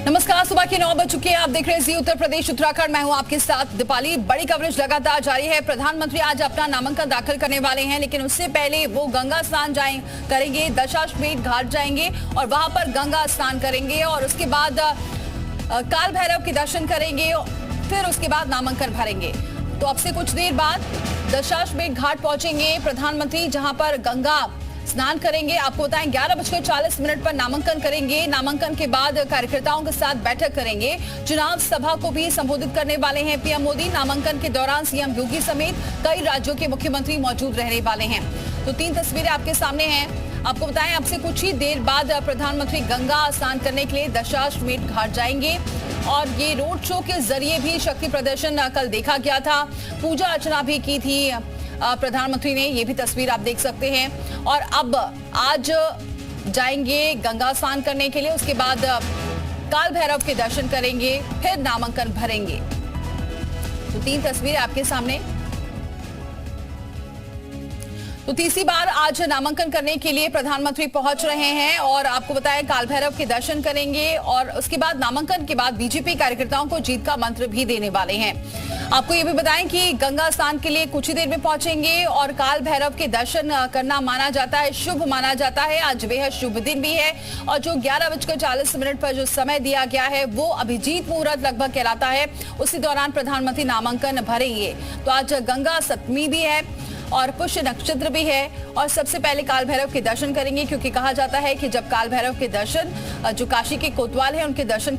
नमस्कार, सुबह के 9 बज चुके हैं। आप देख रहे हैं जी उत्तर प्रदेश उत्तराखंड। मैं हूं आपके साथ दीपाली। बड़ी कवरेज लगातार जारी है। प्रधानमंत्री आज अपना नामांकन दाखिल करने वाले हैं, लेकिन उससे पहले वो गंगा स्नान करेंगे, दशाश्वमेध घाट जाएंगे और वहां पर गंगा स्नान करेंगे और उसके बाद काल भैरव के दर्शन करेंगे, फिर उसके बाद नामांकन भरेंगे। तो अब से कुछ देर बाद दशाश्वमेध घाट पहुंचेंगे प्रधानमंत्री, जहां पर गंगा स्नान करेंगे। आपको बताएं 11:40 पर नामांकन करेंगे। नामांकन के बाद कार्यकर्ताओं के साथ बैठक करेंगे। चुनाव सभा को भी संबोधित करने वाले हैं पीएम मोदी। नामांकन के दौरान सीएम योगी समेत कई राज्यों के मुख्यमंत्री मौजूद रहने वाले हैं। तो 3 तस्वीरें आपके सामने हैं। आपको बताएं अब से कुछ ही देर बाद प्रधानमंत्री गंगा स्नान करने के लिए दशाश्वमेध घाट जाएंगे और ये रोड शो के जरिए भी शक्ति प्रदर्शन कल देखा गया था। पूजा अर्चना भी की थी प्रधानमंत्री ने, ये भी तस्वीर आप देख सकते हैं। और अब आज जाएंगे गंगा स्नान करने के लिए, उसके बाद काल भैरव के दर्शन करेंगे, फिर नामांकन भरेंगे। तो 3 तस्वीरें आपके सामने। तो तीसरी बार आज नामांकन करने के लिए प्रधानमंत्री पहुंच रहे हैं और आपको बताया काल भैरव के दर्शन करेंगे और उसके बाद नामांकन के बाद बीजेपी कार्यकर्ताओं को जीत का मंत्र भी देने वाले हैं। आपको ये भी बताएं कि गंगा स्नान के लिए कुछ ही देर में पहुंचेंगे और काल भैरव के दर्शन करना माना जाता है, शुभ माना जाता है। आज बेहद शुभ दिन भी है और जो 11:40 पर जो समय दिया गया है वो अभिजीत मुहूर्त लगभग कहलाता है। उसी दौरान प्रधानमंत्री नामांकन भरेंगे। तो आज गंगा सप्तमी भी है और पुष्य नक्षत्र भी है और सबसे पहले काल भैरव के दर्शन करेंगे, क्योंकि कहा जाता है कि जब काल भैरव के दर्शन जो काशी के कोतवाल है उनके दर्शन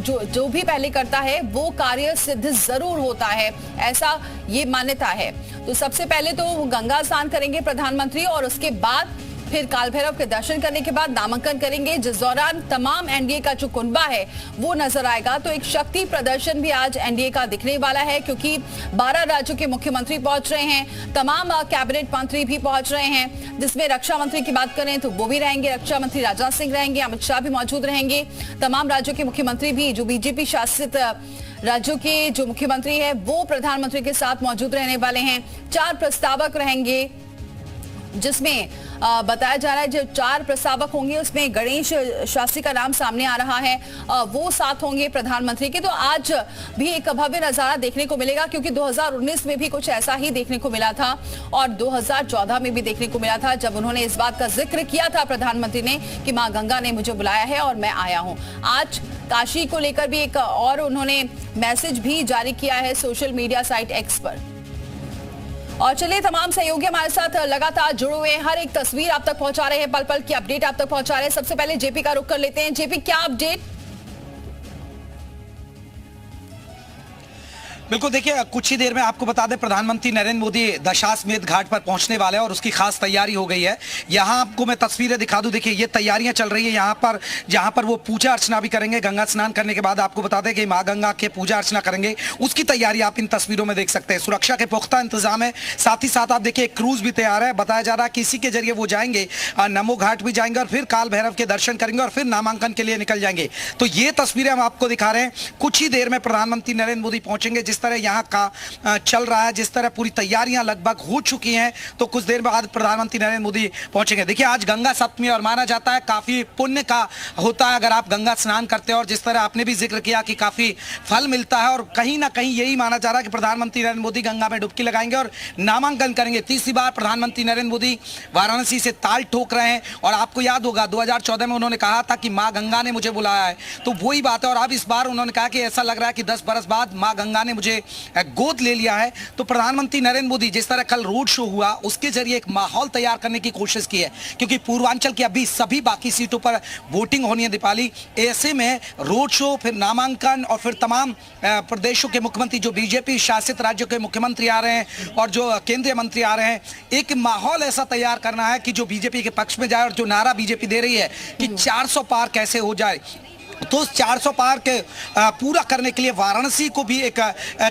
जो भी पहले करता है वो कार्य सिद्ध जरूर होता है, ऐसा ये मान्यता है। तो सबसे पहले तो गंगा स्नान करेंगे प्रधानमंत्री और उसके बाद फिर काल भैरव के दर्शन करने के बाद नामांकन करेंगे, जिस दौरान तमाम एनडीए का जो कुनबा है वो नजर आएगा। तो एक शक्ति प्रदर्शन भी आज एनडीए का दिखने वाला है, क्योंकि 12 राज्यों के मुख्यमंत्री पहुंच रहे हैं, तमाम कैबिनेट मंत्री भी पहुंच रहे हैं। जिसमें रक्षा मंत्री की बात करें तो वो भी रहेंगे, रक्षा मंत्री राजनाथ सिंह रहेंगे, अमित शाह भी मौजूद रहेंगे। तमाम राज्यों के मुख्यमंत्री भी, जो बीजेपी शासित राज्यों के जो मुख्यमंत्री है वो प्रधानमंत्री के साथ मौजूद रहने वाले हैं। 4 प्रस्तावक रहेंगे, जिसमें बताया जा रहा है जो 4 प्रस्तावक होंगे उसमें गणेश शास्त्री का नाम सामने आ रहा है, वो साथ होंगे प्रधानमंत्री के। तो आज भी एक भव्य नजारा देखने को मिलेगा, क्योंकि 2019 में भी कुछ ऐसा ही देखने को मिला था और 2014 में भी देखने को मिला था, जब उन्होंने इस बात का जिक्र किया था प्रधानमंत्री ने कि मां गंगा ने मुझे बुलाया है और मैं आया हूं। आज काशी को लेकर भी एक और उन्होंने मैसेज भी जारी किया है सोशल मीडिया साइट एक्स पर। और चलिए, तमाम सहयोगी हमारे साथ लगातार जुड़े हुए हैं, हर एक तस्वीर आप तक पहुंचा रहे हैं, पल पल की अपडेट आप तक पहुंचा रहे हैं। सबसे पहले जेपी का रुख कर लेते हैं। जेपी, क्या अपडेट? बिल्कुल, देखिए कुछ ही देर में आपको बता दें प्रधानमंत्री नरेंद्र मोदी दशाश्वमेध घाट पर पहुंचने वाले हैं और उसकी खास तैयारी हो गई है। यहां आपको मैं तस्वीरें दिखा दूं, देखिए ये तैयारियां चल रही है यहां पर, जहां पर वो पूजा अर्चना भी करेंगे। गंगा स्नान करने के बाद आपको बता दें कि मां गंगा के पूजा अर्चना करेंगे, उसकी तैयारी आप इन तस्वीरों में देख सकते हैं। सुरक्षा के पुख्ता इंतजाम है, साथ ही साथ आप देखिए क्रूज भी तैयार है। बताया जा रहा है कि इसी के जरिए वो जाएंगे, नमो घाट भी जाएंगे और फिर काल भैरव के दर्शन करेंगे और फिर नामांकन के लिए निकल जाएंगे। तो ये तस्वीरें हम आपको दिखा रहे हैं। कुछ ही देर में प्रधानमंत्री नरेंद्र मोदी पहुंचेंगे। जिस तरह यहाँ का चल रहा है, जिस तरह पूरी तैयारियां लगभग हो चुकी हैं, तो कुछ देर बाद प्रधानमंत्री नरेंद्र मोदी पहुंचेंगे। देखिए आज गंगा सप्तमी और माना जाता है काफी पुण्य का होता है अगर आप गंगा स्नान करते हैं, और जिस तरह आपने भी जिक्र किया कि काफी फल मिलता है और कहीं ना कहीं यही माना जा रहा है कि प्रधानमंत्री नरेंद्र मोदी गंगा में डुबकी लगाएंगे और नामांकन करेंगे। तीसरी बार प्रधानमंत्री नरेंद्र मोदी वाराणसी से ताल ठोक रहे हैं और आपको याद होगा 2014 में उन्होंने कहा था कि मां गंगा ने मुझे बुलाया है, तो वही बात है। और अब इस बार उन्होंने कहा कि ऐसा लग रहा है कि 10 बरस बाद मां गंगा ने मुझे गोद ले लिया है। तो प्रधानमंत्री नरेंद्र मोदी जिस तरह कल रोड शो हुआ उसके जरिए एक माहौल तैयार करने की कोशिश की है, क्योंकि पूर्वांचल की अभी सभी बाकी सीटों पर वोटिंग होनी है दीपाली। ऐसे में रोड शो, फिर नामांकन और फिर तमाम प्रदेशों के मुख्यमंत्री, जो बीजेपी शासित राज्यों के मुख्यमंत्री आ रहे हैं और जो केंद्रीय मंत्री आ रहे हैं, एक माहौल ऐसा तैयार करना है कि जो बीजेपी के पक्ष में जाए और जो नारा बीजेपी दे रही है कि 400 पार कैसे हो जाए, तो 400 पार के पूरा करने के लिए वाराणसी को भी एक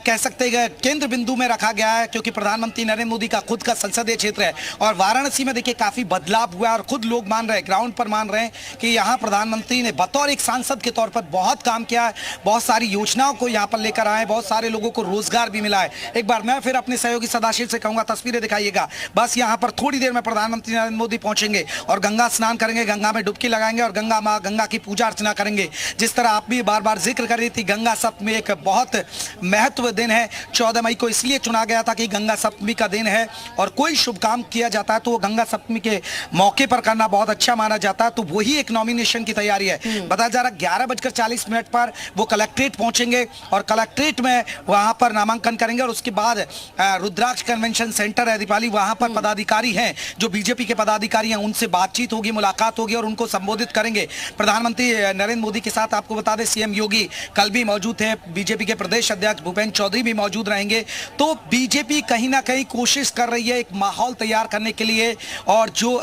कह सकते हैं केंद्र बिंदु में रखा गया है, क्योंकि प्रधानमंत्री नरेंद्र मोदी का खुद का संसदीय क्षेत्र है। और वाराणसी में देखिए काफी बदलाव हुआ है और खुद लोग मान रहे हैं, ग्राउंड पर मान रहे हैं कि यहाँ प्रधानमंत्री ने बतौर एक सांसद के तौर पर बहुत काम किया है, बहुत सारी योजनाओं को यहाँ पर लेकर आए, बहुत सारे लोगों को रोजगार भी मिला है। एक बार मैं फिर अपने सहयोगी सदाशिव से कहूंगा तस्वीरें दिखाइएगा। बस यहाँ पर थोड़ी देर में प्रधानमंत्री नरेंद्र मोदी पहुंचेंगे और गंगा स्नान करेंगे, गंगा में डुबकी लगाएंगे और गंगा माँ गंगा की पूजा अर्चना करेंगे। जिस तरह आप भी बार बार जिक्र कर रही थी, गंगा सप्तमी एक बहुत महत्व दिन है। 14 मई को इसलिए चुना गया था कि गंगा सप्तमी का दिन है और कोई शुभ काम किया जाता है तो वो गंगा सप्तमी के मौके पर करना बहुत अच्छा माना जाता है। तो वही एक नॉमिनेशन की तैयारी है। बताया जा रहा 11:40 पर वो कलेक्ट्रेट पहुंचेंगे और कलेक्ट्रेट में वहां पर नामांकन करेंगे और उसके बाद रुद्राक्ष कन्वेंशन सेंटर है दीपाली, वहां पर पदाधिकारी हैं जो बीजेपी के पदाधिकारी हैं, उनसे बातचीत होगी, मुलाकात होगी और उनको संबोधित करेंगे। प्रधानमंत्री नरेंद्र मोदी के साथ आपको बता दें सीएम योगी कल भी मौजूद थे, बीजेपी के प्रदेश अध्यक्ष भूपेंद्र चौधरी भी मौजूद रहेंगे। तो बीजेपी कहीं ना कहीं कोशिश कर रही है एक माहौल तैयार करने के लिए और जो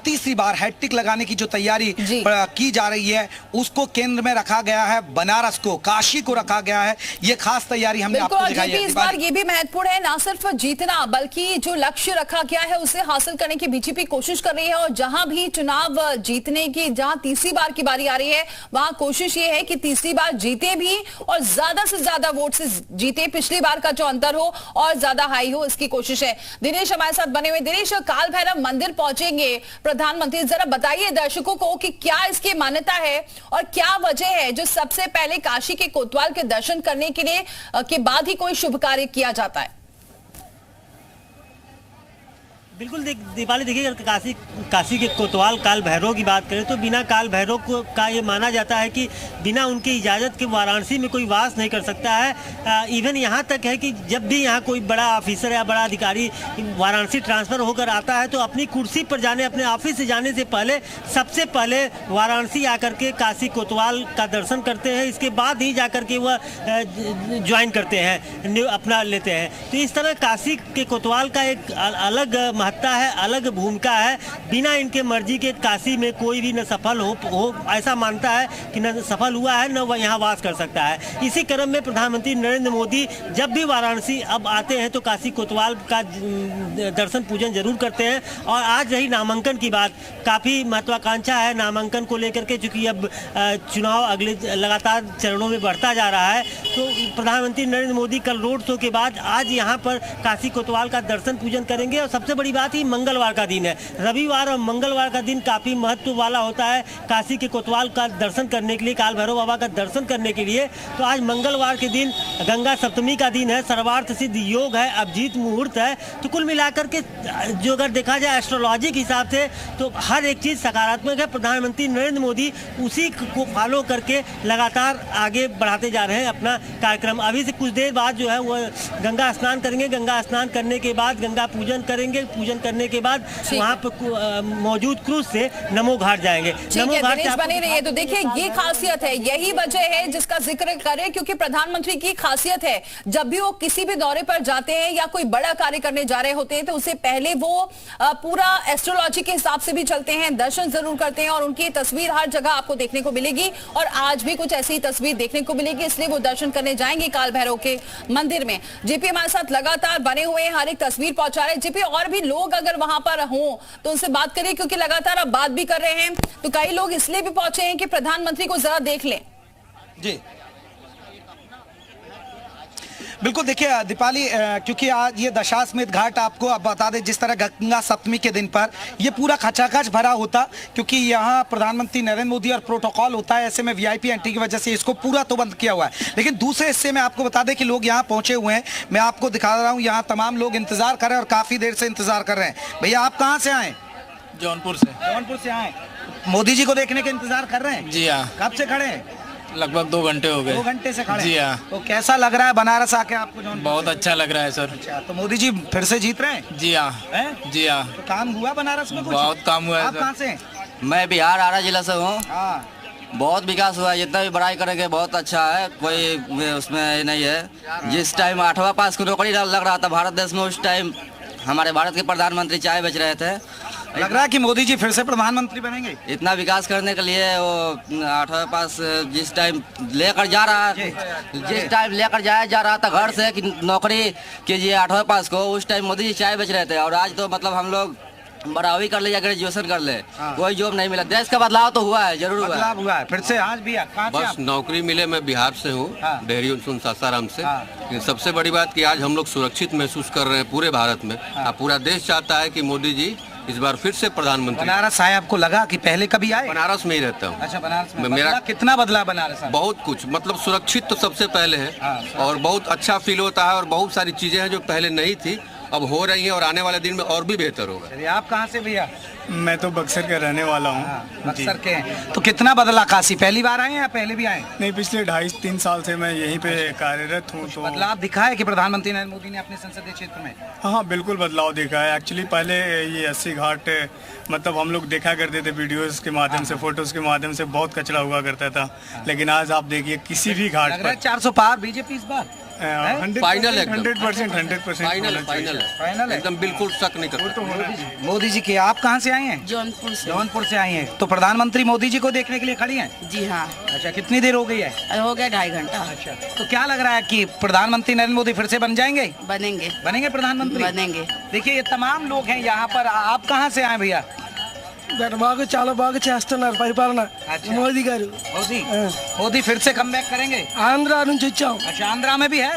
तीसरी बार हैट्रिक लगाने की जो तैयारी की जा रही है उसको केंद्र में रखा गया है, बनारस को, काशी को रखा गया है। ये खास तैयारी हमने आपको दिखाई है। इस बार ये भी महत्वपूर्ण है, ना सिर्फ जीतना बल्कि जो लक्ष्य रखा गया है उसे हासिल करने की बीजेपी कोशिश कर रही है। और जहां भी चुनाव जीतने की, जहां तीसरी बार की बारी आ रही है वहां कोशिश ये है कि तीसरी बार जीते भी और ज्यादा से ज्यादा वोट से जीते, पिछली बार का जो अंतर हो और ज्यादा हाई हो, इसकी कोशिश है। दिनेश हमारे साथ बने हुए। दिनेश, काल भैरव मंदिर पहुंचेंगे प्रधानमंत्री, जरा बताइए दर्शकों को कि क्या इसकी मान्यता है और क्या वजह है जो सबसे पहले काशी के कोतवाल के दर्शन करने के लिए के बाद ही कोई शुभ कार्य किया जाता है? बिल्कुल दीपाली, देखिए अगर काशी के कोतवाल काल भैरव की बात करें तो बिना काल भैरव को का ये माना जाता है कि बिना उनकी इजाज़त के वाराणसी में कोई वास नहीं कर सकता है। इवन यहाँ तक है कि जब भी यहाँ कोई बड़ा ऑफिसर या बड़ा अधिकारी वाराणसी ट्रांसफ़र होकर आता है तो अपनी कुर्सी पर जाने, अपने ऑफिस से जाने से पहले सबसे पहले वाराणसी आकर के काशी कोतवाल का दर्शन करते हैं, इसके बाद ही जाकर के वह ज्वाइन करते हैं, अपना लेते हैं। तो इस तरह काशी के कोतवाल का एक अलग है, अलग भूमिका है। बिना इनके मर्जी के काशी में कोई भी न सफल हो ऐसा मानता है कि न सफल हुआ है न वह यहाँ वास कर सकता है। इसी क्रम में प्रधानमंत्री नरेंद्र मोदी जब भी वाराणसी अब आते हैं तो काशी कोतवाल का दर्शन पूजन जरूर करते हैं। और आज रही नामांकन की बात, काफ़ी महत्वाकांक्षा है नामांकन को लेकर के, चूँकि अब चुनाव अगले लगातार चरणों में बढ़ता जा रहा है। तो प्रधानमंत्री नरेंद्र मोदी कल रोड शो के बाद आज यहाँ पर काशी कोतवाल का दर्शन पूजन करेंगे। और सबसे बड़ी बात ही मंगलवार का दिन है, रविवार और मंगलवार का दिन काफ़ी महत्व वाला होता है काशी के कोतवाल का दर्शन करने के लिए, काल भैरव बाबा का दर्शन करने के लिए। तो आज मंगलवार के दिन गंगा सप्तमी का दिन है, सर्वार्थ सिद्ध योग है, अभिजीत मुहूर्त है। तो कुल मिलाकर के जो अगर देखा जाए एस्ट्रोलॉजी के हिसाब से तो हर एक चीज़ सकारात्मक है। प्रधानमंत्री नरेंद्र मोदी उसी को फॉलो करके लगातार आगे बढ़ाते जा रहे हैं अपना कार्यक्रम। अभी से कुछ देर बाद जो है वो गंगा स्नान करेंगे, गंगा स्नान करने के बाद गंगा पूजन करेंगे, पूजन करने के बाद वहाँ पर मौजूद क्रूज से नमो घाट जाएंगे। नमो घाट बने रहिए। तो देखिए ये खासियत है, यही वजह है जिसका जिक्र करें, क्योंकि प्रधानमंत्री की खासियत है जब भी वो किसी भी दौरे पर जाते हैं या कोई बड़ा कार्य करने जा रहे होते हैं तो उससे पहले वो पूरा एस्ट्रोलॉजी के हिसाब से भी चलते हैं, दर्शन जरूर करते हैं और उनकी तस्वीर हर जगह आपको देखने को मिलेगी। और आज भी कुछ ऐसी तस्वीर देखने को मिलेगी, इसलिए वो दर्शन करने जाएंगे काल भैरव के मंदिर में। जेपी हमारे साथ लगातार बने हुए हैं, हर एक तस्वीर पहुंचा रहे हैं। जेपी, और भी लोग अगर वहां पर हों तो उनसे बात करिए, क्योंकि लगातार आप बात भी कर रहे हैं तो कई लोग इसलिए भी पहुंचे हैं कि प्रधानमंत्री को जरा देख लें। जी बिल्कुल, देखिए दीपाली, क्योंकि आज ये दशाश्वमेध घाट आपको अब बता दें, जिस तरह गंगा सप्तमी के दिन पर ये पूरा खचाखच भरा होता, क्योंकि यहाँ प्रधानमंत्री नरेंद्र मोदी और प्रोटोकॉल होता है, ऐसे में वीआईपी एंट्री की वजह से इसको पूरा तो बंद किया हुआ है। लेकिन दूसरे हिस्से में आपको बता दें कि लोग यहाँ पहुंचे हुए हैं, मैं आपको दिखा रहा हूँ, यहाँ तमाम लोग इंतजार कर रहे हैं और काफी देर से इंतजार कर रहे हैं। भैया आप कहाँ से आए? जौनपुर से। जौनपुर से आए, मोदी जी को देखने के इंतजार कर रहे हैं? जी हाँ। कब से खड़े हैं? लगभग 2 घंटे हो गए। 2 घंटे से खड़े? जी हाँ। तो कैसा लग रहा है बनारस आके आपको? बहुत अच्छा लग रहा है सर। अच्छा, तो मोदी जी फिर से जीत रहे हैं? जी हाँ। जी हाँ। तो काम हुआ बनारस में? कुछ बहुत काम हुआ है। आप कहाँ से हैं? मैं बिहार आरा जिला से हूँ। हाँ, बहुत विकास हुआ है, जितना भी बड़ाई करेंगे बहुत अच्छा है, कोई उसमें नहीं है। जिस टाइम 8वां पास की नौकरी लग रहा था भारत देश में, उस टाइम हमारे भारत के प्रधानमंत्री चाय बेच रहे थे। लग रहा है कि मोदी जी फिर से प्रधानमंत्री बनेंगे? इतना विकास करने के लिए वो 8वां पास जिस टाइम लेकर जा रहा है, जिस टाइम लेकर जाया जा रहा था घर से कि नौकरी कीजिए 8वां पास को, उस टाइम मोदी जी चाय बेच रहे थे। और आज तो मतलब हम लोग 12वीं कर ले या ग्रेजुएशन कर ले, कोई जॉब नहीं मिला। देश का बदलाव तो हुआ है, जरूर बदलाव हुआ है। फिर से आज भी बस नौकरी मिले। मैं बिहार से हूँ, डेहरी सासाराम से। लेकिन सबसे बड़ी बात कि आज हम लोग सुरक्षित महसूस कर रहे हैं पूरे भारत में। पूरा देश चाहता है कि मोदी जी इस बार फिर से प्रधानमंत्री। बनारस आए, आपको लगा कि पहले कभी आए? बनारस में ही रहता हूँ। अच्छा, बनारस में मेरा कितना बदला बनारस? बहुत कुछ, मतलब सुरक्षित तो सबसे पहले है और बहुत अच्छा फील होता है और बहुत सारी चीजें हैं जो पहले नहीं थी अब हो रही हैं और आने वाले दिन में और भी बेहतर होगा। चलिए, आप कहाँ से भैया? मैं तो बक्सर का रहने वाला हूँ। बक्सर के हैं। तो कितना बदला काशी? पहली बार आए या पहले भी आए? नहीं, पिछले 2.5-3 साल से मैं यहीं पे कार्यरत हूँ। तो बदलाव दिखा है कि प्रधानमंत्री नरेंद्र मोदी ने अपने संसदीय क्षेत्र में? हाँ, बिल्कुल बदलाव देखा है। एक्चुअली पहले ये 80 घाट मतलब हम लोग देखा करते थे वीडियोस के माध्यम से, फोटोज के माध्यम से, बहुत कचरा हुआ करता था। लेकिन आज आप देखिए किसी भी घाट पर 400 पार बीजेपी इस बार फाइनल है, 100% फाइनल है, एकदम बिल्कुल शक नहीं करता। मोदी जी के। आप कहाँ से आए हैं? जौनपुर से आए हैं। तो प्रधानमंत्री मोदी जी को देखने के लिए खड़ी हैं? जी हाँ। अच्छा, कितनी देर हो गई है? हो गया 2.5 घंटा। अच्छा, तो क्या लग रहा है कि प्रधानमंत्री नरेंद्र मोदी फिर से बन जाएंगे? बनेंगे प्रधानमंत्री बनेंगे। देखिए, ये तमाम लोग हैं यहाँ पर। आप कहाँ से आए भैया? బాగా చాలా బాగా చేస్తున్నారు పరిపాలన మోదీ గారు। मोदी फिर से कम बैक करेंगे? ఆంధ్ర నుంచి వచ్చాం। अच्छा, आंध्रा में भी है?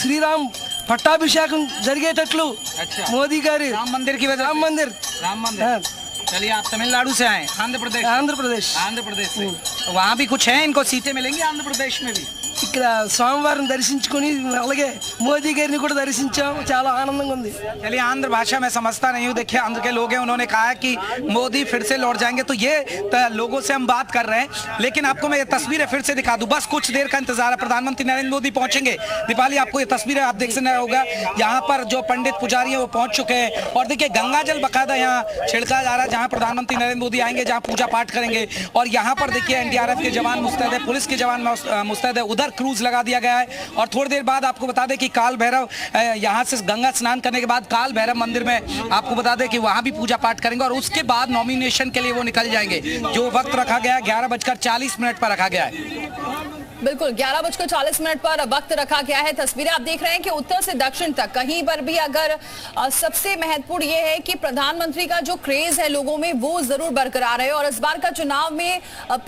శ్రీరామ్ పట్టాభిషేకం జరిగేటట్లు మోదీ గారి राम मंदिर की वजह, రాम మందిర్। चलिए, आप तमिलनाडु से आए? आंध्र प्रदेश से। तो वहाँ भी कुछ है, इनको सीटें मिलेंगी आंध्र प्रदेश में भी? ఇక్కడ సోమవారం దర్శించుకొని అలాగే మోదీ గారిని కూడా దర్శించాం। చాలా ఆనందంగా ఉంది। चलिए, आंध्र भाषा में समझता नहीं हूँ। देखिए, आंध्र के लोग हैं, उन्होंने कहा है कि मोदी फिर से लौट जाएंगे। तो ये लोगों से हम बात कर रहे हैं। लेकिन आपको मैं ये तस्वीरें फिर से दिखा दूं। बस कुछ देर का इंतजार है, प्रधानमंत्री नरेंद्र मोदी पहुंचेंगे। दीपाली, आपको ये तस्वीरें आप देख सकते होगा, यहाँ पर जो पंडित पुजारी है वो पहुंच चुके हैं। और देखिए, गंगा जल बकायदा यहाँ छिड़का जा रहा है, जहाँ प्रधानमंत्री नरेंद्र मोदी आएंगे, जहाँ पूजा पाठ करेंगे। और यहाँ पर देखिए, एनडीआरएफ के जवान मुस्तैद है, पुलिस के जवान मुस्तैद है। उधर क्रूज लगा दिया गया है। और थोड़ी देर बाद आपको बता दें कि काल भैरव, यहाँ से गंगा स्नान करने के बाद काल भैरव मंदिर में आपको बता दें कि वहां भी पूजा पाठ करेंगे और उसके बाद नॉमिनेशन के लिए वो निकल जाएंगे। जो वक्त रखा गया है 11:40 पर रखा गया है। बिल्कुल 11:40 पर वक्त रखा गया है। तस्वीरें आप देख रहे हैं कि उत्तर से दक्षिण तक कहीं पर भी अगर सबसे महत्वपूर्ण ये है कि प्रधानमंत्री का जो क्रेज है लोगों में वो जरूर बरकरार है। और इस बार का चुनाव में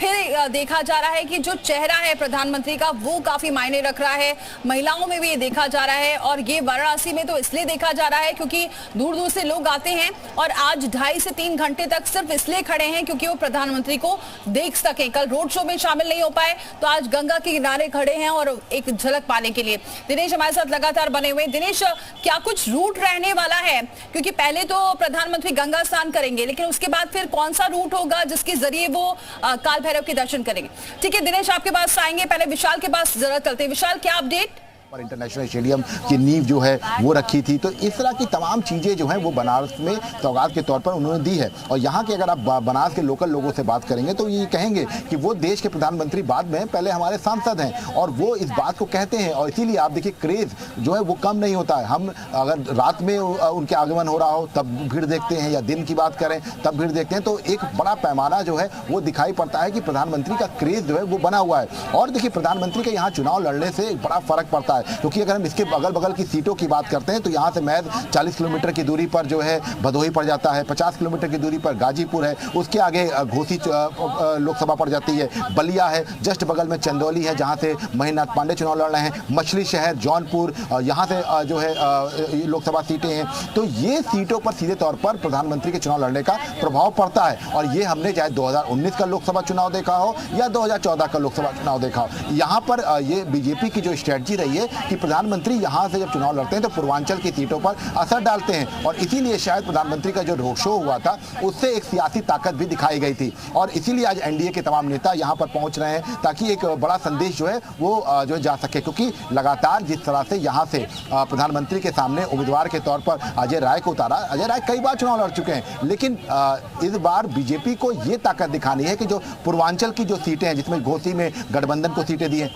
फिर देखा जा रहा है कि जो चेहरा है प्रधानमंत्री का वो काफी मायने रख रहा है। महिलाओं में भी ये देखा जा रहा है। और ये वाराणसी में तो इसलिए देखा जा रहा है क्योंकि दूर दूर से लोग आते हैं और आज 2.5 से 3 घंटे तक सिर्फ इसलिए खड़े हैं क्योंकि वो प्रधानमंत्री को देख सके। कल रोड शो में शामिल नहीं हो पाए तो आज गंगा के किनारे खड़े हैं और एक झलक पाने के लिए। दिनेश हमारे साथ लगातार बने हुए। दिनेश, क्या कुछ रूट रहने वाला है? क्योंकि पहले तो प्रधानमंत्री गंगा स्नान करेंगे, लेकिन उसके बाद फिर कौन सा रूट होगा जिसके जरिए वो काल भैरव के दर्शन करेंगे? ठीक है दिनेश, आपके पास आएंगे। पहले विशाल के पास जरा चलते हैं। विशाल, क्या अपडेट? पर इंटरनेशनल स्टेडियम की नींव जो है वो रखी थी। तो इस तरह की तमाम चीज़ें जो हैं वो बनारस में सौगात के तौर पर उन्होंने दी है। और यहाँ के अगर आप बनारस के लोकल लोगों से बात करेंगे तो ये कहेंगे कि वो देश के प्रधानमंत्री बाद में पहले हमारे सांसद हैं और वो इस बात को कहते हैं। और इसीलिए आप देखिए, क्रेज़ जो है वो कम नहीं होता है। हम अगर रात में उनके आगमन हो रहा हो तब भीड़ देखते हैं या दिन की बात करें तब भीड़ देखते हैं। तो एक बड़ा पैमाना जो है वो दिखाई पड़ता है कि प्रधानमंत्री का क्रेज़ जो है वो बना हुआ है। और देखिए, प्रधानमंत्री के यहाँ चुनाव लड़ने से एक बड़ा फर्क पड़ता है, क्योंकि अगर हम इसके अगल बगल की सीटों की बात करते हैं तो यहाँ से महज 40 किलोमीटर की दूरी पर जो है भदोही पड़ जाता है, 50 किलोमीटर की दूरी पर गाजीपुर है, उसके आगे घोसी लोकसभा पड़ जाती है, बलिया है, जस्ट बगल में चंदौली है जहाँ से महेंद्रनाथ पांडे चुनाव लड़ रहे हैं, मछली शहर, जौनपुर, यहाँ से जो है लोकसभा सीटें हैं। तो ये सीटों पर सीधे तौर पर प्रधानमंत्री के चुनाव लड़ने का प्रभाव पड़ता है। और ये हमने चाहे 2019 का लोकसभा चुनाव देखा हो या 2014 का लोकसभा चुनाव देखा हो, यहाँ पर ये बीजेपी की जो स्ट्रेटजी रही है कि प्रधानमंत्री यहाँ से जब चुनाव लड़ते हैं तो पूर्वांचल की सीटों पर असर डालते हैं। और इसीलिए शायद प्रधानमंत्री का जो रोड शो हुआ था उससे एक सियासी ताकत भी दिखाई गई थी। और इसीलिए आज एनडीए के तमाम नेता यहाँ पर पहुँच रहे हैं ताकि एक बड़ा संदेश जो है वो जो जा सके। क्योंकि लगातार जिस तरह से यहाँ से प्रधानमंत्री के सामने उम्मीदवार के तौर पर अजय राय को उतारा, अजय राय कई बार चुनाव लड़ चुके हैं, लेकिन इस बार बीजेपी को ये ताकत दिखानी है कि जो पूर्वांचल की जो सीटें हैं जिसमें घोसी में गठबंधन को सीटें दी हैं।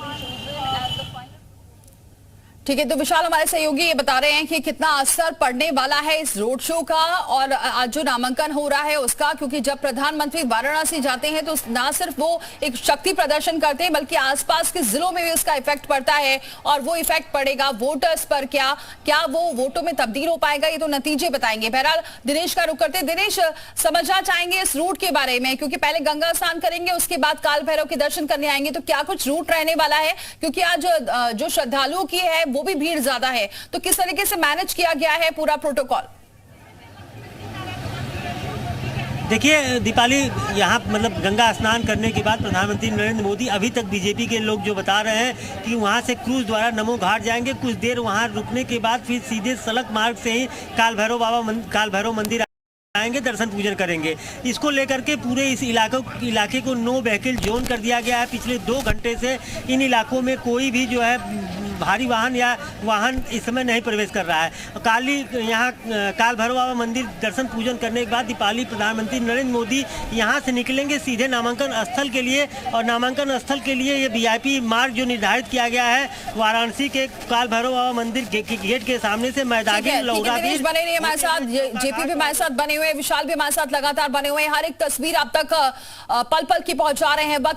ठीक है, तो विशाल हमारे सहयोगी ये बता रहे हैं कि कितना असर पड़ने वाला है इस रोड शो का और आज जो नामांकन हो रहा है उसका। क्योंकि जब प्रधानमंत्री वाराणसी जाते हैं तो ना सिर्फ वो एक शक्ति प्रदर्शन करते हैं बल्कि आसपास के जिलों में भी उसका इफेक्ट पड़ता है। और वो इफेक्ट पड़ेगा वोटर्स पर, क्या वो वोटों में तब्दील हो पाएगा, ये तो नतीजे बताएंगे। बहरहाल दिनेश का रुख करते। दिनेश, समझना चाहेंगे इस रूट के बारे में, क्योंकि पहले गंगा स्नान करेंगे उसके बाद काल भैरव के दर्शन करने आएंगे, तो क्या कुछ रूट रहने वाला है? क्योंकि आज जो श्रद्धालुओं की है वो भी भीड़ ज्यादा है, तो किस तरीके से मैनेज किया गया है पूरा प्रोटोकॉल? देखिए दीपाली, यहाँ मतलब गंगा स्नान करने के बाद प्रधानमंत्री नरेंद्र मोदी अभी तक बीजेपी के लोग जो बता रहे हैं कि वहाँ से क्रूज द्वारा नमो घाट जाएंगे, कुछ देर वहाँ रुकने के बाद फिर सीधे सड़क मार्ग से ही काल भैरव मंदिर आएंगे, दर्शन पूजन करेंगे। इसको लेकर के पूरे इस इलाके को नो व्हीकल जोन कर दिया गया है। पिछले 2 घंटे से इन इलाकों में कोई भी जो है भारी वाहन या वाहन इस समय नहीं प्रवेश कर रहा है। यहाँ काल भैरव बाबा मंदिर दर्शन पूजन करने के बाद दीपावली प्रधानमंत्री नरेंद्र मोदी यहाँ से निकलेंगे सीधे नामांकन स्थल के लिए, और नामांकन स्थल के लिए ये VIP मार्ग जो निर्धारित किया गया है वाराणसी के काल भैरव बाबा मंदिर गेट के सामने से मैदानी लौरा बने रही हमारे साथ, JP भी हमारे साथ बने हुए, विशाल भी हमारे साथ लगातार बने हुए हैं। हर एक तस्वीर आप तक पल पल की पहुंचा रहे हैं। वक्त